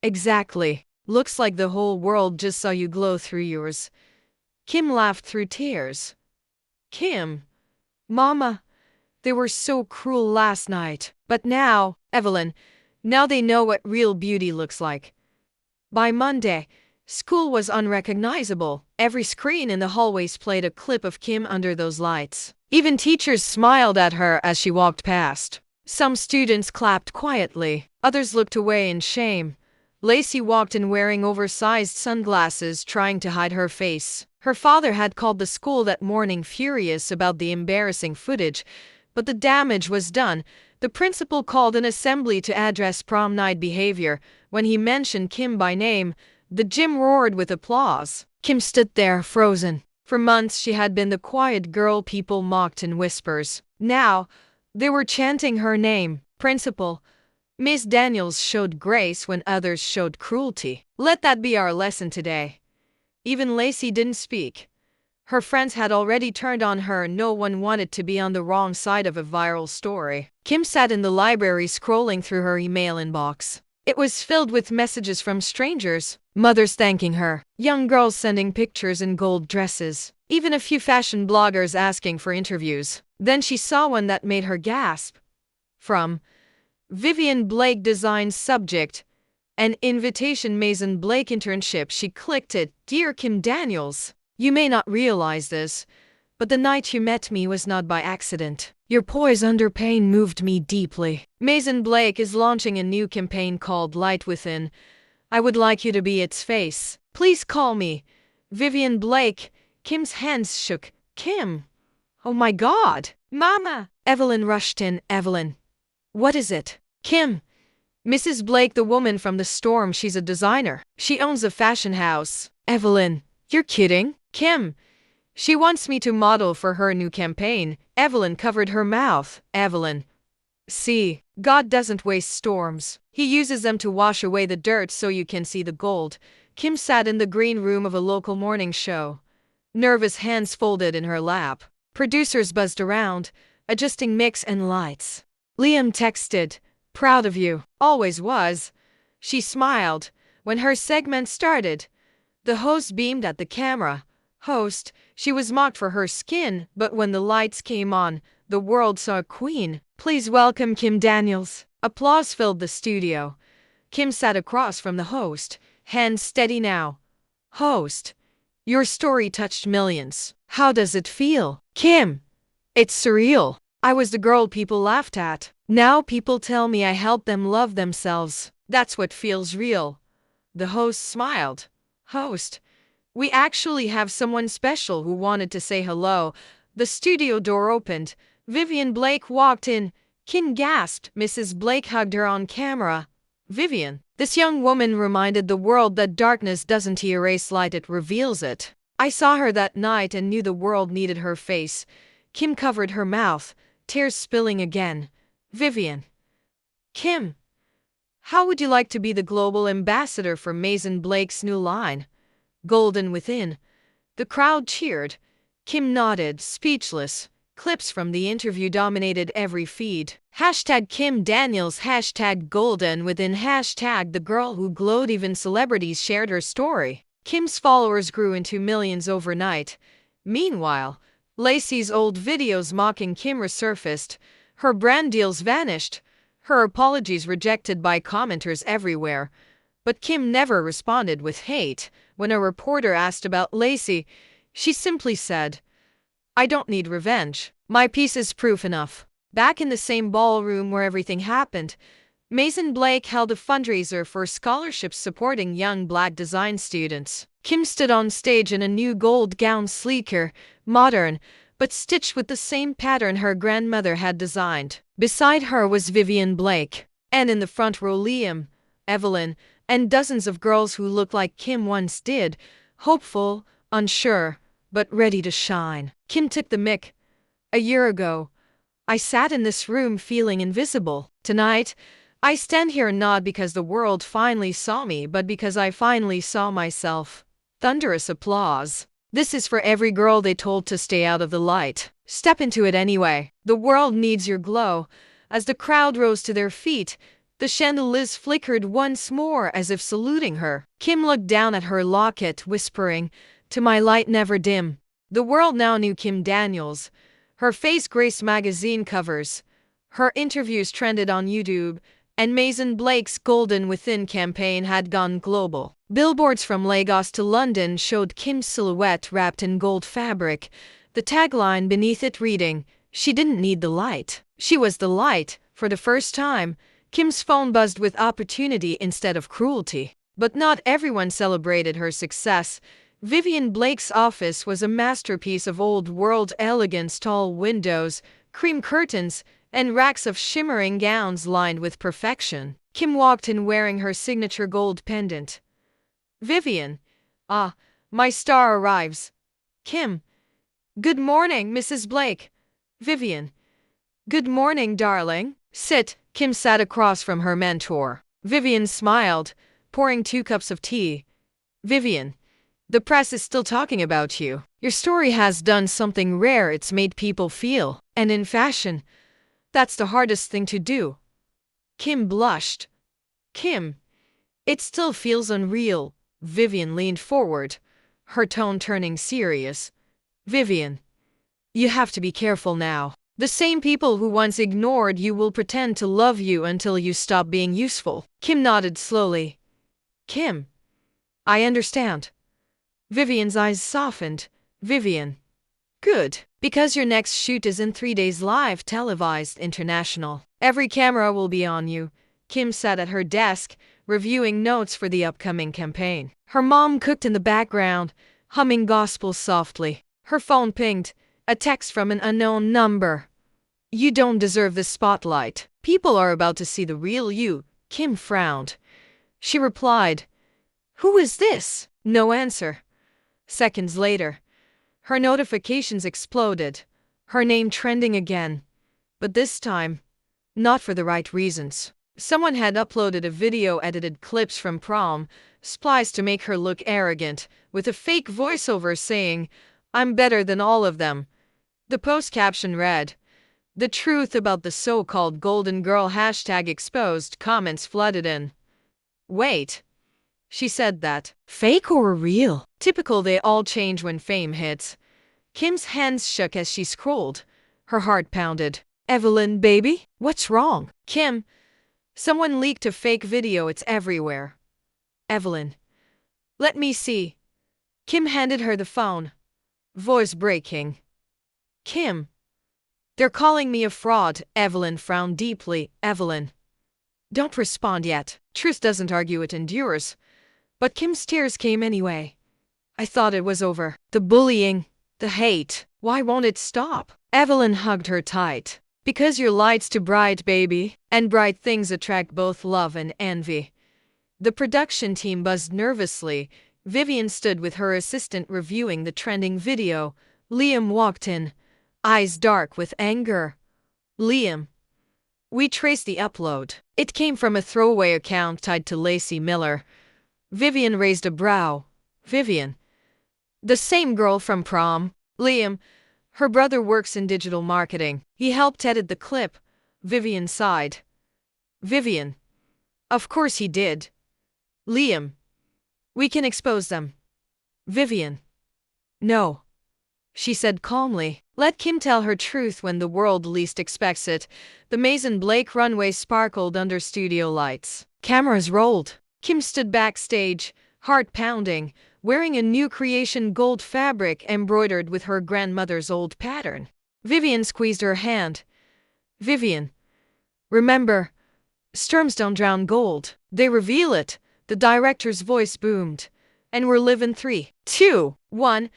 exactly. Looks like the whole world just saw you glow through yours. Kim laughed through tears. Kim, Mama, they were so cruel last night. But now, Evelyn, now they know what real beauty looks like. By Monday, School was unrecognizable. Every screen in the hallways played a clip of Kim under those lights. Even teachers smiled at her as she walked past. Some students clapped quietly. Others looked away in shame. Lacey walked in wearing oversized sunglasses, trying to hide her face. Her father had called the school that morning, furious about the embarrassing footage, but the damage was done. The principal called an assembly to address prom night behavior. When he mentioned Kim by name, the gym roared with applause. Kim stood there, frozen. For months she had been the quiet girl people mocked in whispers. Now, they were chanting her name. Principal, Miss Daniels showed grace when others showed cruelty. Let that be our lesson today. Even Lacey didn't speak. Her friends had already turned on her. No one wanted to be on the wrong side of a viral story. Kim sat in the library scrolling through her email inbox. It was filled with messages from strangers, mothers thanking her, young girls sending pictures in gold dresses, even a few fashion bloggers asking for interviews. Then she saw one that made her gasp. From Vivian Blake Designs, subject, an invitation, Mason Blake internship. She clicked it. Dear Kim Daniels, you may not realize this, but the night you met me was not by accident. Your poise under pain moved me deeply. Mason Blake is launching a new campaign called Light Within. I would like you to be its face. Please call me Vivian Blake. Kim's hands shook. Kim. Oh my God. Mama. Evelyn rushed in. Evelyn. What is it? Kim. Mrs. Blake, the woman from the storm. She's a designer. She owns a fashion house. Evelyn. You're kidding? Kim. She wants me to model for her new campaign. Evelyn covered her mouth. Evelyn. See, God doesn't waste storms. He uses them to wash away the dirt so you can see the gold. Kim sat in the green room of a local morning show, nervous hands folded in her lap. Producers buzzed around, adjusting mix and lights. Liam texted, "Proud of you." Always was. She smiled. When her segment started, the host beamed at the camera. Host, she was mocked for her skin, but when the lights came on, the world saw a queen. Please welcome Kim Daniels. Applause filled the studio. Kim sat across from the host, hands steady now. Host, your story touched millions. How does it feel? Kim, it's surreal. I was the girl people laughed at. Now people tell me I helped them love themselves. That's what feels real. The host smiled. Host, we actually have someone special who wanted to say hello. The studio door opened. Vivian Blake walked in. Kim gasped. Mrs. Blake hugged her on camera. Vivian. This young woman reminded the world that darkness doesn't erase light, it reveals it. I saw her that night and knew the world needed her face. Kim covered her mouth, tears spilling again. Vivian. Kim. How would you like to be the global ambassador for Mason Blake's new line? Golden Within. The crowd cheered. Kim nodded, speechless. Clips from the interview dominated every feed. Hashtag Kim Daniels, hashtag Golden Within, hashtag the girl who glowed. Even celebrities shared her story. Kim's followers grew into millions overnight. Meanwhile, Lacey's old videos mocking Kim resurfaced. Her brand deals vanished. Her apologies rejected by commenters everywhere. But Kim never responded with hate. When a reporter asked about Lacey, she simply said, I don't need revenge. My piece is proof enough. Back in the same ballroom where everything happened, Mason Blake held a fundraiser for scholarships supporting young Black design students. Kim stood on stage in a new gold gown, sleeker, modern, but stitched with the same pattern her grandmother had designed. Beside her was Vivian Blake, and in the front row Liam, Evelyn, and dozens of girls who looked like Kim once did, hopeful, unsure, but ready to shine. Kim took the mic. A year ago, I sat in this room feeling invisible. Tonight, I stand here not because the world finally saw me, but because I finally saw myself. Thunderous applause. This is for every girl they told to stay out of the light. Step into it anyway. The world needs your glow. As the crowd rose to their feet, the chandeliers flickered once more as if saluting her. Kim looked down at her locket, whispering, To my light never dim. The world now knew Kim Daniels. Her face graced magazine covers. Her interviews trended on YouTube, and Mason Blake's Golden Within campaign had gone global. Billboards from Lagos to London showed Kim's silhouette wrapped in gold fabric, the tagline beneath it reading, "She didn't need the light. She was the light." For the first time, Kim's phone buzzed with opportunity instead of cruelty. But not everyone celebrated her success. Vivian Blake's office was a masterpiece of old-world elegance, tall windows, cream curtains, and racks of shimmering gowns lined with perfection. Kim walked in wearing her signature gold pendant. "Vivian, ah, my star arrives." Kim, "Good morning, Mrs. Blake." Vivian, "Good morning, darling. Sit." Kim sat across from her mentor. Vivian smiled, pouring 2 cups of tea. "Vivian, the press is still talking about you. Your story has done something rare. It's made people feel. And in fashion, that's the hardest thing to do." Kim blushed. "Kim, it still feels unreal." Vivian leaned forward, her tone turning serious. "Vivian, you have to be careful now. The same people who once ignored you will pretend to love you until you stop being useful." Kim nodded slowly. "Kim, I understand." Vivian's eyes softened. "Vivian, good. Because your next shoot is in 3 days, live, televised, international. Every camera will be on you." Kim sat at her desk, reviewing notes for the upcoming campaign. Her mom cooked in the background, humming gospel softly. Her phone pinged, a text from an unknown number. "You don't deserve the spotlight. People are about to see the real you." Kim frowned. She replied, "Who is this?" No answer. Seconds later, her notifications exploded, her name trending again. But this time, not for the right reasons. Someone had uploaded a video, edited clips from Prom, spliced to make her look arrogant, with a fake voiceover saying, "I'm better than all of them." The post caption read, "The truth about the so-called Golden Girl #exposed." Comments flooded in. "Wait. She said that. Fake or real?" Typical, they all change when fame hits. Kim's hands shook as she scrolled. Her heart pounded. "Evelyn, baby, what's wrong?" "Kim, someone leaked a fake video. It's everywhere." "Evelyn, let me see." Kim handed her the phone, voice breaking. "Kim, they're calling me a fraud." Evelyn frowned deeply. "Evelyn, don't respond yet. Truth doesn't argue, it endures." But Kim's tears came anyway. "I thought it was over. The bullying, the hate. Why won't it stop?" Evelyn hugged her tight. "Because your light's too bright, baby. And bright things attract both love and envy." The production team buzzed nervously. Vivian stood with her assistant reviewing the trending video. Liam walked in, eyes dark with anger. "Liam, we traced the upload. It came from a throwaway account tied to Lacey Miller." Vivian raised a brow. "Vivian, the same girl from Prom?" "Liam, her brother works in digital marketing. He helped edit the clip." Vivian sighed. "Vivian, of course he did." "Liam, we can expose them." "Vivian, no," she said calmly. "Let Kim tell her truth when the world least expects it." The Mason Blake runway sparkled under studio lights. Cameras rolled. Kim stood backstage, heart pounding, wearing a new creation, gold fabric embroidered with her grandmother's old pattern. Vivian squeezed her hand. "Vivian, remember, storms don't drown gold. They reveal it." The director's voice boomed. "And we're live in 3, 2, 1.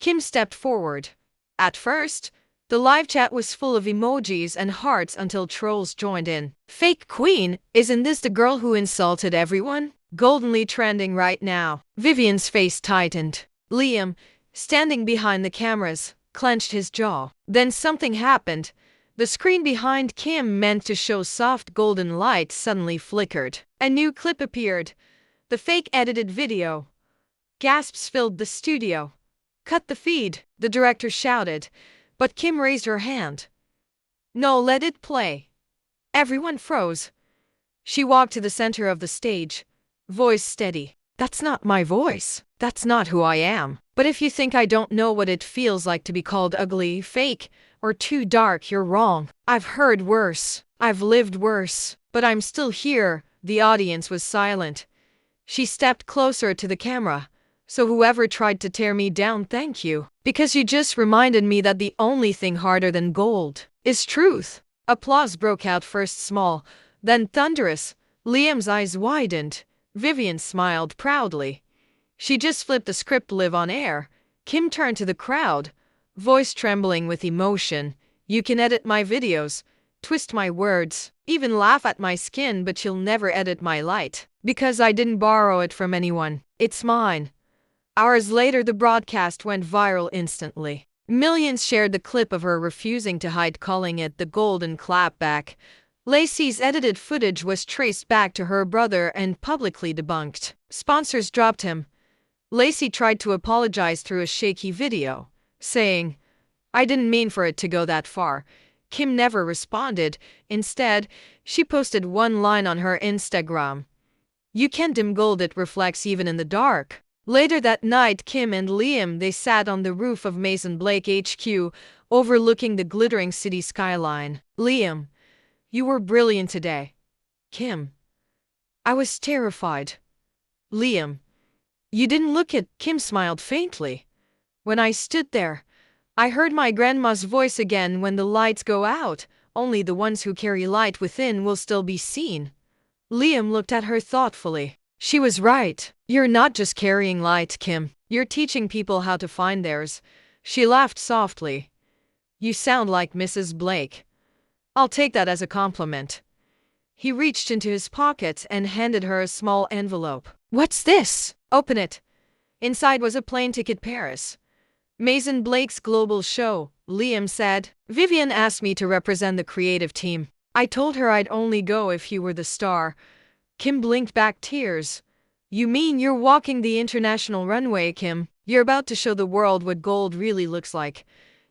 Kim stepped forward. At first, the live chat was full of emojis and hearts until trolls joined in. "Fake queen, isn't this the girl who insulted everyone? Goldenly trending right now." Vivian's face tightened. Liam, standing behind the cameras, clenched his jaw. Then something happened. The screen behind Kim, meant to show soft golden light, suddenly flickered. A new clip appeared. The fake edited video. Gasps filled the studio. "Cut the feed," the director shouted, but Kim raised her hand. "No, let it play." Everyone froze. She walked to the center of the stage, voice steady. "That's not my voice. That's not who I am. But if you think I don't know what it feels like to be called ugly, fake, or too dark, you're wrong. I've heard worse. I've lived worse. But I'm still here." The audience was silent. She stepped closer to the camera. So whoever tried to tear me down, thank you. Because you just reminded me that the only thing harder than gold is truth. Applause broke out, first small, then thunderous. Liam's eyes widened. Vivian smiled proudly. She just flipped the script live on air. Kim turned to the crowd, voice trembling with emotion. You can edit my videos, twist my words, even laugh at my skin, but you'll never edit my light. Because I didn't borrow it from anyone. It's mine. Hours later, the broadcast went viral instantly. Millions shared the clip of her refusing to hide, calling it the golden clapback. Lacey's edited footage was traced back to her brother and publicly debunked. Sponsors dropped him. Lacey tried to apologize through a shaky video, saying, "I didn't mean for it to go that far." Kim never responded. Instead, she posted one line on her Instagram. "You can't dim gold, it reflects even in the dark." Later that night, Kim and Liam, they sat on the roof of Mason Blake HQ, overlooking the glittering city skyline. Liam, you were brilliant today. Kim, I was terrified. Liam, you didn't look it. Kim smiled faintly. When I stood there, I heard my grandma's voice again. When the lights go out, only the ones who carry light within will still be seen. Liam looked at her thoughtfully. She was right. You're not just carrying light, Kim. You're teaching people how to find theirs. She laughed softly. You sound like Mrs. Blake. I'll take that as a compliment. He reached into his pocket and handed her a small envelope. What's this? Open it. Inside was a plane ticket Paris. Mason Blake's global show, Liam said. Vivian asked me to represent the creative team. I told her I'd only go if you were the star. Kim blinked back, tears. You mean you're walking the international runway, Kim? You're about to show the world what gold really looks like.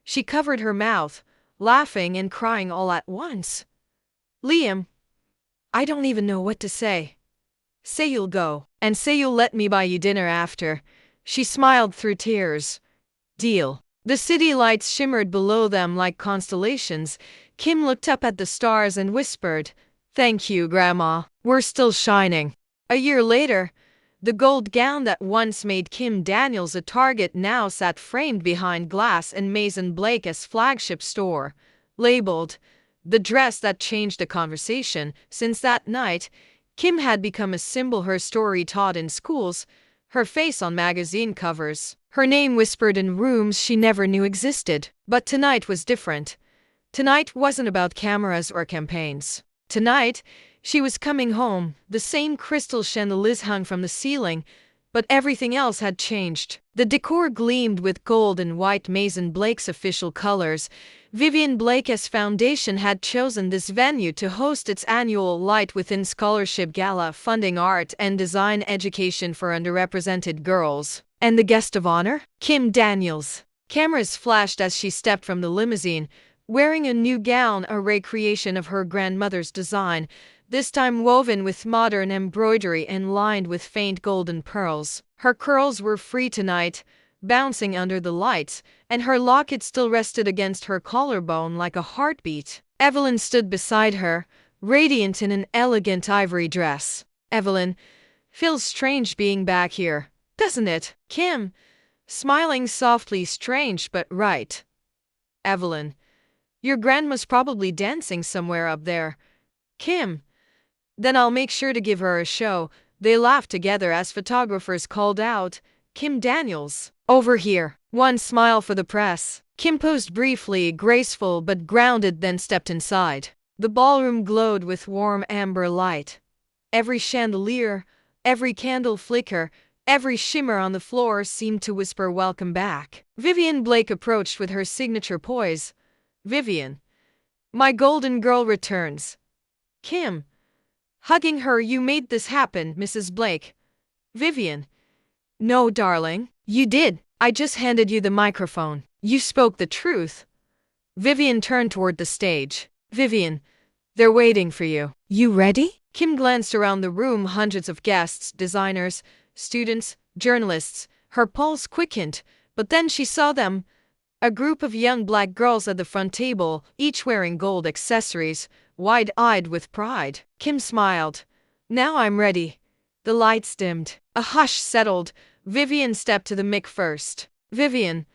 She covered her mouth, laughing and crying all at once. Liam, I don't even know what to say. Say you'll go, and say you'll let me buy you dinner after. She smiled through tears. Deal. The city lights shimmered below them like constellations. Kim looked up at the stars and whispered, Thank you, Grandma. We're still shining. A year later, the gold gown that once made Kim Daniels a target now sat framed behind glass in Mason Blake's flagship store, labeled, The Dress That Changed the Conversation. Since that night, Kim had become a symbol, her story taught in schools, her face on magazine covers, her name whispered in rooms she never knew existed. But tonight was different. Tonight wasn't about cameras or campaigns. Tonight, she was coming home. The same crystal chandeliers hung from the ceiling, but everything else had changed. The decor gleamed with gold and white, Mason Blake's official colors. Vivian Blake's foundation had chosen this venue to host its annual Light Within Scholarship Gala, funding art and design education for underrepresented girls. And the guest of honor? Kim Daniels. Cameras flashed as she stepped from the limousine, wearing a new gown, a recreation of her grandmother's design, this time woven with modern embroidery and lined with faint golden pearls. Her curls were free tonight, bouncing under the lights, and her locket still rested against her collarbone like a heartbeat. Evelyn stood beside her, radiant in an elegant ivory dress. Evelyn, feels strange being back here, doesn't it? Kim, smiling softly, strange but right. Evelyn, your grandma's probably dancing somewhere up there. Kim, then I'll make sure to give her a show. They laughed together as photographers called out, Kim Daniels, over here. One smile for the press. Kim posed briefly, graceful but grounded, then stepped inside. The ballroom glowed with warm amber light. Every chandelier, every candle flicker, every shimmer on the floor seemed to whisper welcome back. Vivian Blake approached with her signature poise. Vivian, my golden girl returns. Kim, hugging her, you made this happen, Mrs. Blake. Vivian, no, darling, you did. I just handed you the microphone. You spoke the truth. Vivian turned toward the stage. Vivian, they're waiting for you. You ready? Kim glanced around the room, hundreds of guests, designers, students, journalists. Her pulse quickened, but then she saw them. A group of young black girls at the front table, each wearing gold accessories, wide-eyed with pride. Kim smiled. Now I'm ready. The lights dimmed. A hush settled. Vivian stepped to the mic first. Vivian,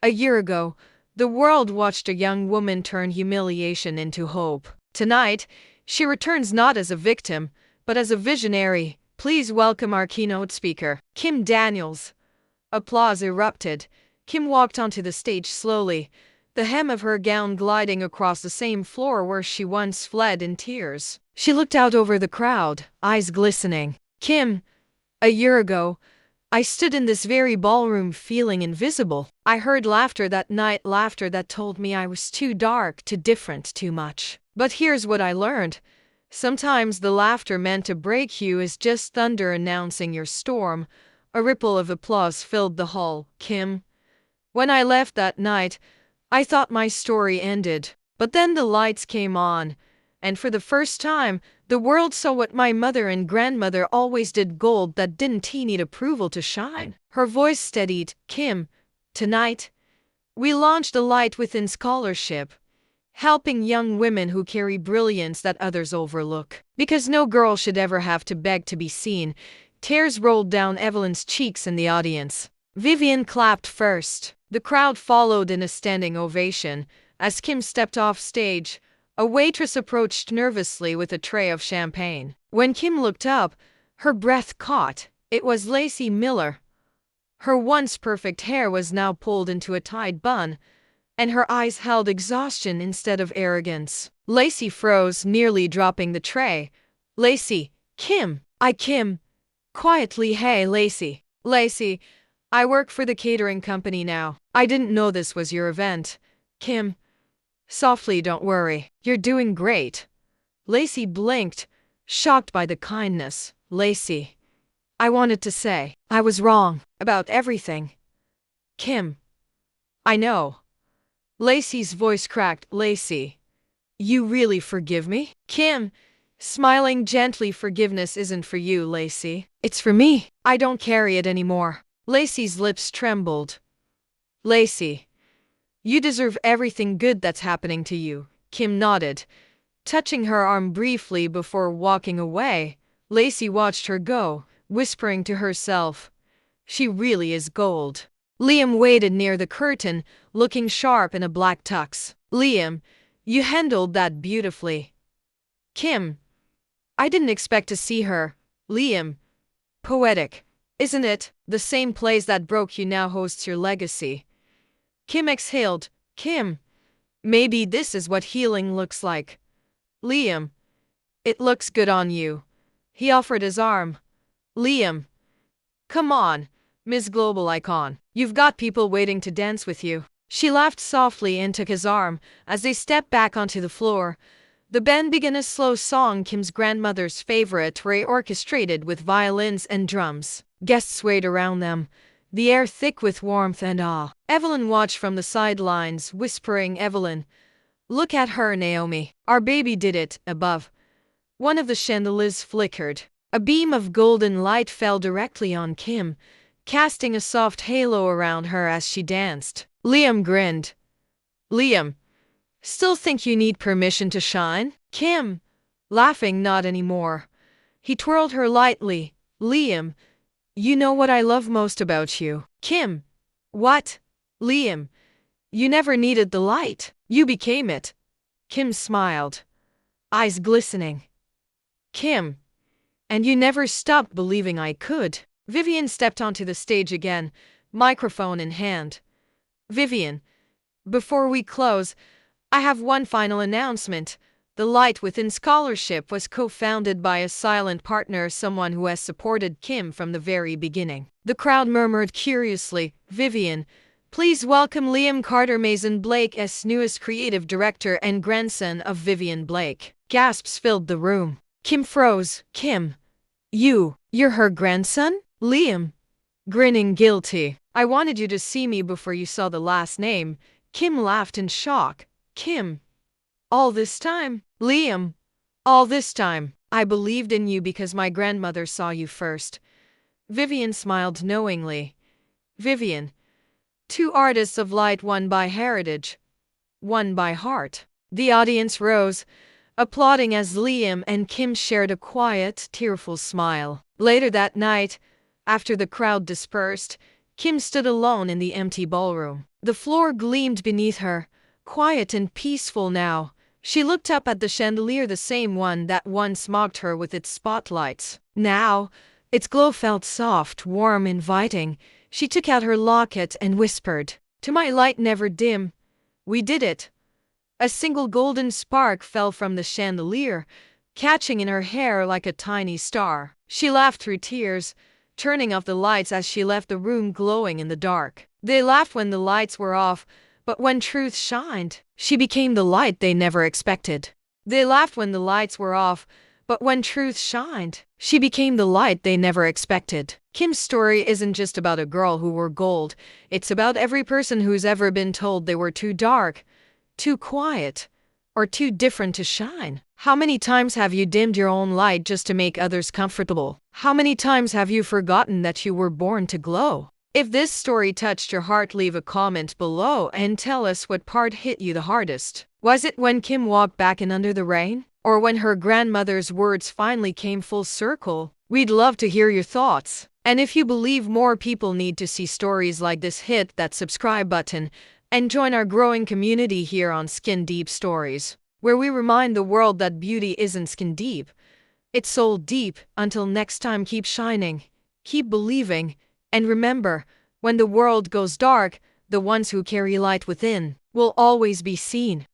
a year ago, the world watched a young woman turn humiliation into hope. Tonight, she returns not as a victim, but as a visionary. Please welcome our keynote speaker, Kim Daniels. Applause erupted. Kim walked onto the stage slowly, the hem of her gown gliding across the same floor where she once fled in tears. She looked out over the crowd, eyes glistening. Kim, a year ago, I stood in this very ballroom feeling invisible. I heard laughter that night, laughter that told me I was too dark, too different, too much. But here's what I learned. Sometimes the laughter meant to break you is just thunder announcing your storm. A ripple of applause filled the hall. Kim, when I left that night, I thought my story ended. But then the lights came on, and for the first time, the world saw what my mother and grandmother always did, gold that didn't need approval to shine. Her voice steadied. Kim, tonight, we launched a Light Within scholarship, helping young women who carry brilliance that others overlook. Because no girl should ever have to beg to be seen. Tears rolled down Evelyn's cheeks in the audience. Vivian clapped first. The crowd followed in a standing ovation. As Kim stepped off stage, a waitress approached nervously with a tray of champagne. When Kim looked up, her breath caught. It was Lacey Miller. Her once perfect hair was now pulled into a tied bun, and her eyes held exhaustion instead of arrogance. Lacey froze, nearly dropping the tray. Lacey, Kim, Kim. Quietly, hey, Lacey. Lacey, I work for the catering company now. I didn't know this was your event. Kim, softly, don't worry. You're doing great. Lacey blinked, shocked by the kindness. Lacey, I wanted to say, I was wrong about everything. Kim, I know. Lacey's voice cracked. Lacey, you really forgive me? Kim, smiling gently, forgiveness isn't for you, Lacey. It's for me. I don't carry it anymore. Lacey's lips trembled. Lacey, you deserve everything good that's happening to you. Kim nodded, touching her arm briefly before walking away. Lacey watched her go, whispering to herself, she really is gold. Liam waited near the curtain, looking sharp in a black tux. Liam, you handled that beautifully. Kim, I didn't expect to see her. Liam, poetic, isn't it? The same place that broke you now hosts your legacy. Kim exhaled. Kim, maybe this is what healing looks like. Liam, it looks good on you. He offered his arm. Liam, come on, Miss Global Icon. You've got people waiting to dance with you. She laughed softly and took his arm. As they stepped back onto the floor, the band began a slow song, Kim's grandmother's favorite, orchestrated with violins and drums. Guests swayed around them, the air thick with warmth and awe. Evelyn watched from the sidelines, whispering, Evelyn, look at her, Naomi. Our baby did it. Above, one of the chandeliers flickered. A beam of golden light fell directly on Kim, casting a soft halo around her as she danced. Liam grinned. Liam, still think you need permission to shine? Kim, laughing, not anymore. He twirled her lightly. Liam, you know what I love most about you. Kim, what? Liam, you never needed the light. You became it. Kim smiled, eyes glistening. Kim, and you never stopped believing I could. Vivian stepped onto the stage again, microphone in hand. Vivian, before we close, I have one final announcement. The Light Within Scholarship was co-founded by a silent partner, someone who has supported Kim from the very beginning. The crowd murmured curiously. Vivian, please welcome Liam Carter Mason Blake's newest creative director and grandson of Vivian Blake. Gasps filled the room. Kim froze. Kim, you're her grandson? Liam, grinning guilty. I wanted you to see me before you saw the last name. Kim laughed in shock. Kim, all this time? Liam, all this time. I believed in you because my grandmother saw you first. Vivian smiled knowingly. Vivian, two artists of light, one by heritage, one by heart. The audience rose. applauding as Liam and Kim shared a quiet, tearful smile. Later that night, after the crowd dispersed, Kim stood alone in the empty ballroom. The floor gleamed beneath her, quiet and peaceful now. She looked up at the chandelier, the same one that once mocked her with its spotlights. Now, its glow felt soft, warm, inviting. She took out her locket and whispered, "To my light never dim. We did it." A single golden spark fell from the chandelier, catching in her hair like a tiny star. She laughed through tears, turning off the lights as she left the room glowing in the dark. They laughed when the lights were off, but when truth shined, she became the light they never expected. They laughed when the lights were off, but when truth shined, she became the light they never expected. Kim's story isn't just about a girl who wore gold. It's about every person who's ever been told they were too dark, too quiet, or too different to shine. How many times have you dimmed your own light just to make others comfortable? How many times have you forgotten that you were born to glow? If this story touched your heart, leave a comment below and tell us what part hit you the hardest. Was it when Kim walked back in under the rain? Or when her grandmother's words finally came full circle? We'd love to hear your thoughts. And if you believe more people need to see stories like this, hit that subscribe button and join our growing community here on Skin Deep Stories, where we remind the world that beauty isn't skin deep, it's soul deep. Until next time, keep shining, keep believing, and remember, when the world goes dark, the ones who carry light within will always be seen.